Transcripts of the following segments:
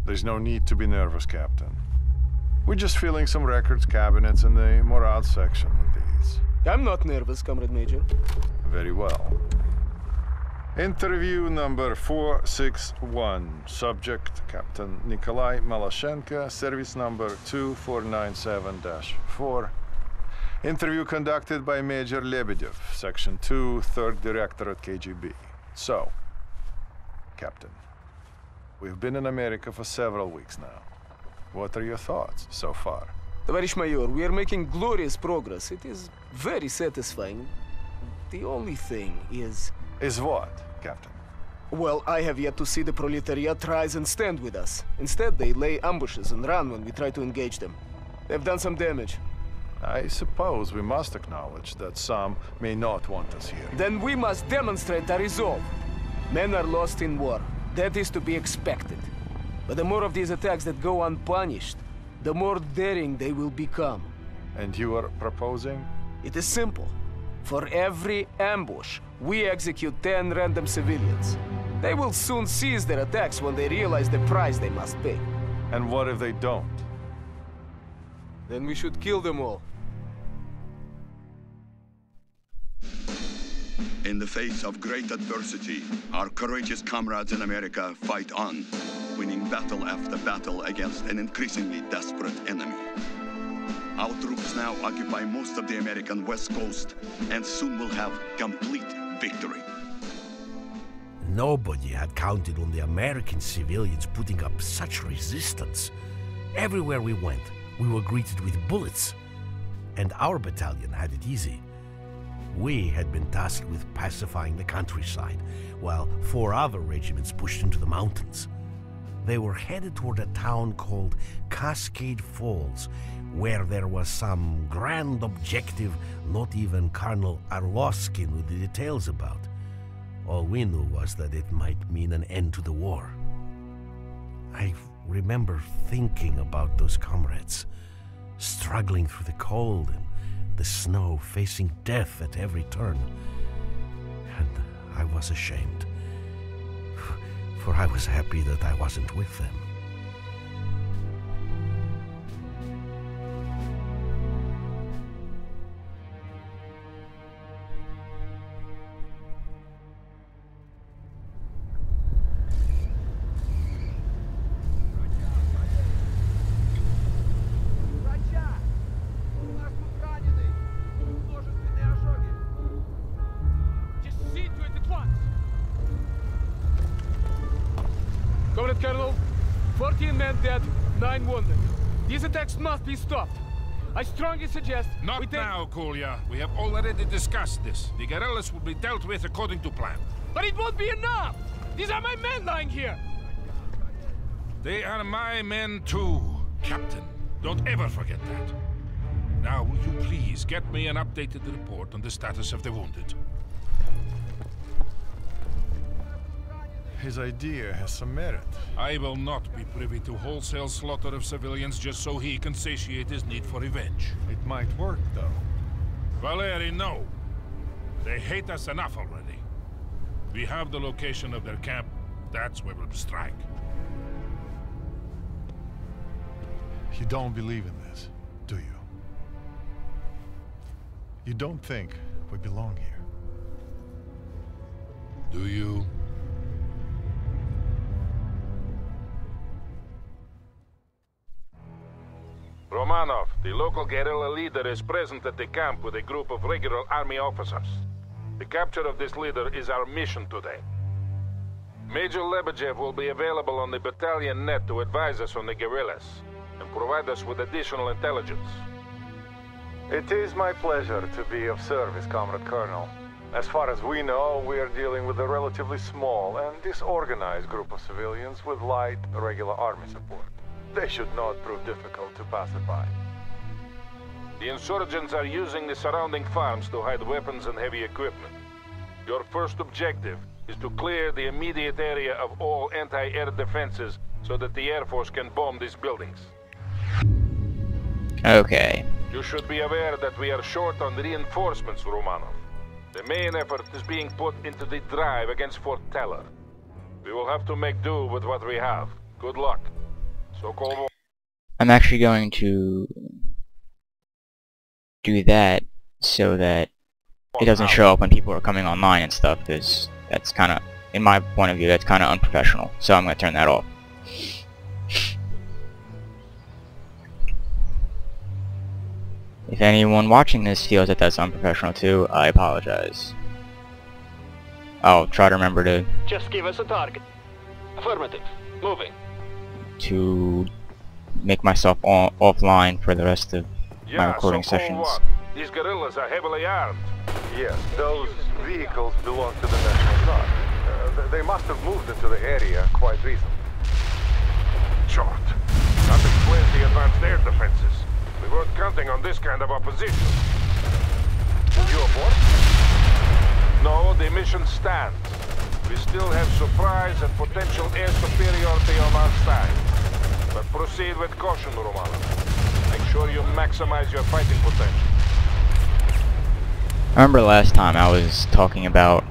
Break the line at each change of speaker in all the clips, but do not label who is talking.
There's no need to be nervous, Captain. We're just filling some records cabinets in the morale section with these.
I'm not nervous, Comrade Major.
Very well. Interview number 461. Subject, Captain Nikolai Malashenko, service number 2497-4. Interview conducted by Major Lebedev, Section 2, 3rd Directorate KGB. So, Captain, we've been in America for several weeks now. What are your thoughts so far?
Tоварищ Майор, we are making glorious progress. It is very satisfying. The only thing is...
Is what, Captain?
Well, I have yet to see the proletariat rise and stand with us. Instead, they lay ambushes and run when we try to engage them. They've done some damage.
I suppose we must acknowledge that some may not want us here.
Then we must demonstrate our resolve. Men are lost in war. That is to be expected. But the more of these attacks that go unpunished, the more daring they will become.
And you are proposing?
It is simple. For every ambush, we execute 10 random civilians. They will soon cease their attacks when they realize the price they must pay.
And what if they don't?
Then we should kill them all.
In the face of great adversity, our courageous comrades in America fight on, winning battle after battle against an increasingly desperate enemy. Our troops now occupy most of the American West Coast, and soon will have complete victory.
Nobody had counted on the American civilians putting up such resistance. Everywhere we went, we were greeted with bullets. And our battalion had it easy. We had been tasked with pacifying the countryside, while 4 other regiments pushed into the mountains. They were headed toward a town called Cascade Falls, where there was some grand objective not even Colonel Arlovsky knew the details about. All we knew was that it might mean an end to the war. I remember thinking about those comrades, struggling through the cold and the snow, facing death at every turn. And I was ashamed, for I was happy that I wasn't with them.
Comrade Colonel, 14 men dead, 9 wounded. These attacks must be stopped. I strongly suggest...
Not now, Kolya. We have already discussed this. The guerrillas will be dealt with according to plan.
But it won't be enough! These are my men lying here!
They are my men too, Captain. Don't ever forget that. Now, will you please get me an updated report on the status of the wounded?
His idea has some merit.
I will not be privy to wholesale slaughter of civilians just so he can satiate his need for revenge.
It might work, though.
Valeri, no. They hate us enough already. We have the location of their camp. That's where we'll strike.
You don't believe in this, do you? You don't think we belong here?
Do you? Romanov, the local guerrilla leader, is present at the camp with a group of regular army officers. The capture of this leader is our mission today. Major Lebedev will be available on the battalion net to advise us on the guerrillas and provide us with additional intelligence.
It is my pleasure to be of service, Comrade Colonel. As far as we know, we are dealing with a relatively small and disorganized group of civilians with light, regular army support. They should not prove difficult to pacify.
The insurgents are using the surrounding farms to hide weapons and heavy equipment. Your first objective is to clear the immediate area of all anti-air defenses so that the Air Force can bomb these buildings.
Okay.
You should be aware that we are short on reinforcements, Romanov. The main effort is being put into the drive against Fort Teller. We will have to make do with what we have. Good luck.
I'm actually going to do that so that it doesn't show up when people are coming online and stuff, because that's kind of, in my point of view, that's kind of unprofessional. So I'm going to turn that off. If anyone watching this feels that that's unprofessional too, I apologize. I'll try to remember to
Just give us a target. Affirmative. Moving.
to make myself offline for the rest of my recording
so call
sessions.
what? These guerrillas are heavily armed.
Yes, those vehicles belong to the National Guard. They must have moved into the area quite recently.
Short. That explains the advanced air defenses. We weren't counting on this kind of opposition.
Will you abort?
No, the mission stands. We still have surprise and potential air superiority on our side. But proceed with caution, Romanov. Make sure you maximize your fighting potential.
I remember last time I was talking about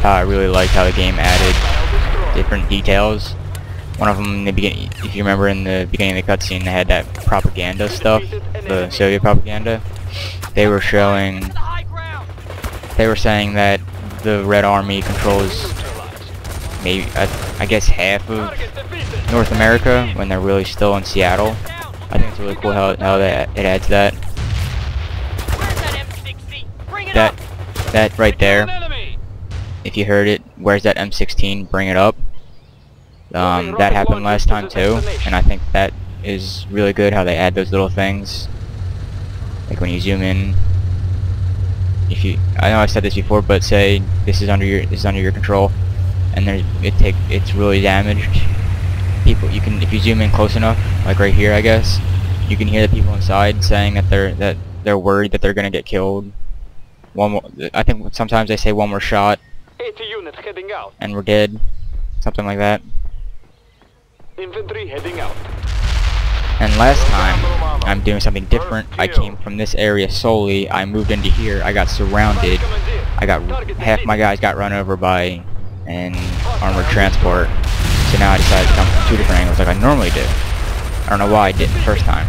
how I really liked how the game added different details. One of them in the beginning, if you remember in the beginning of the cutscene, they had that propaganda stuff, the Soviet propaganda. They were saying that the Red Army controls maybe, I guess, half of North America when they're really still in Seattle. I think it's really cool how it adds that. That right there, if you heard it, where's that M16, bring it up. That happened last time too, and I think that is really good how they add those little things. Like when you zoom in, I know I said this before, but say this is under your control, and it's really damaged. People, if you zoom in close enough, like right here, I guess, you can hear the people inside saying that they're worried that they're gonna get killed. One more, I think sometimes they say one more shot,
80 units heading out.
and we're dead, something like that.
Infantry heading out.
And last time, I'm doing something different. I came from this area solely. I moved into here. I got surrounded. Half my guys got run over by an armored transport. So now I decided to come from two different angles like I normally do. I don't know why I didn't the first time.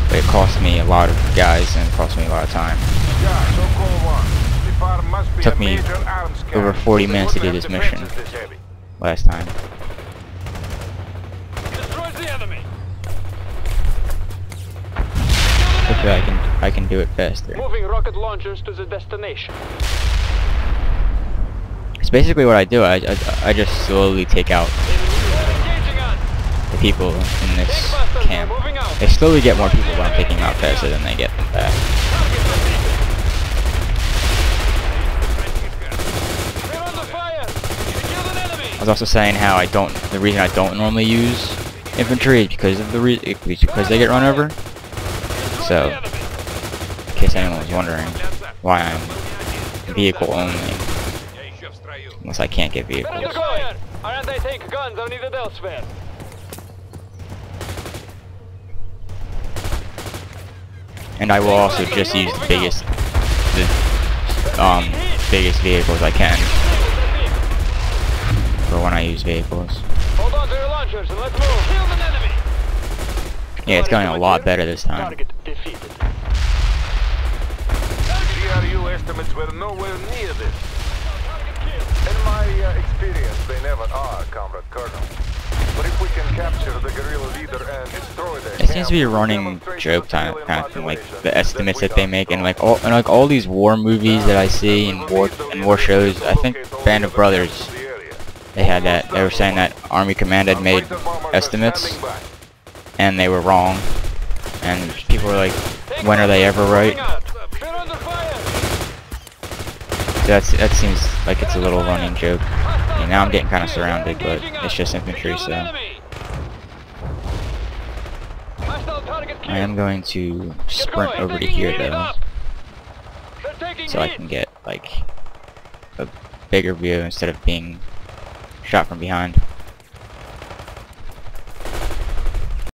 But it cost me a lot of guys and it cost me a lot of time. It took me over 40 minutes to do this mission last time. Hopefully I can do it faster.
Moving rocket launchers to the destination.
It's basically what I do. I just slowly take out the people in this camp. They slowly get more people, but I'm taking them out faster than they get them back. I was also saying how the reason I don't normally use infantry is because of because they get run over. So, in case anyone was wondering why I'm vehicle only, unless I can't get vehicles.
Our anti-tank guns are needed elsewhere.
And I will also just use the biggest vehicles I can for when I use vehicles.
Hold on to your launchers and let's move. Kill an enemy.
Yeah, it's going a lot better this time.
Target defeated.
GRU estimates were nowhere near this.
In my experience, they never are, Comrade Colonel. But if we can capture the guerrilla leader and destroy their
It seems to be a running joke kind of thing, like the estimates that they make, and like all these war movies that I see and war shows. I think Band of Brothers, they had that. They were saying that Army Command had made estimates, and they were wrong. And people were like, when are they ever right? So that seems like it's a little running joke. And now I'm getting kind of surrounded, but it's just infantry, so I am going to sprint over to here though, so I can get like a bigger view instead of being shot from behind.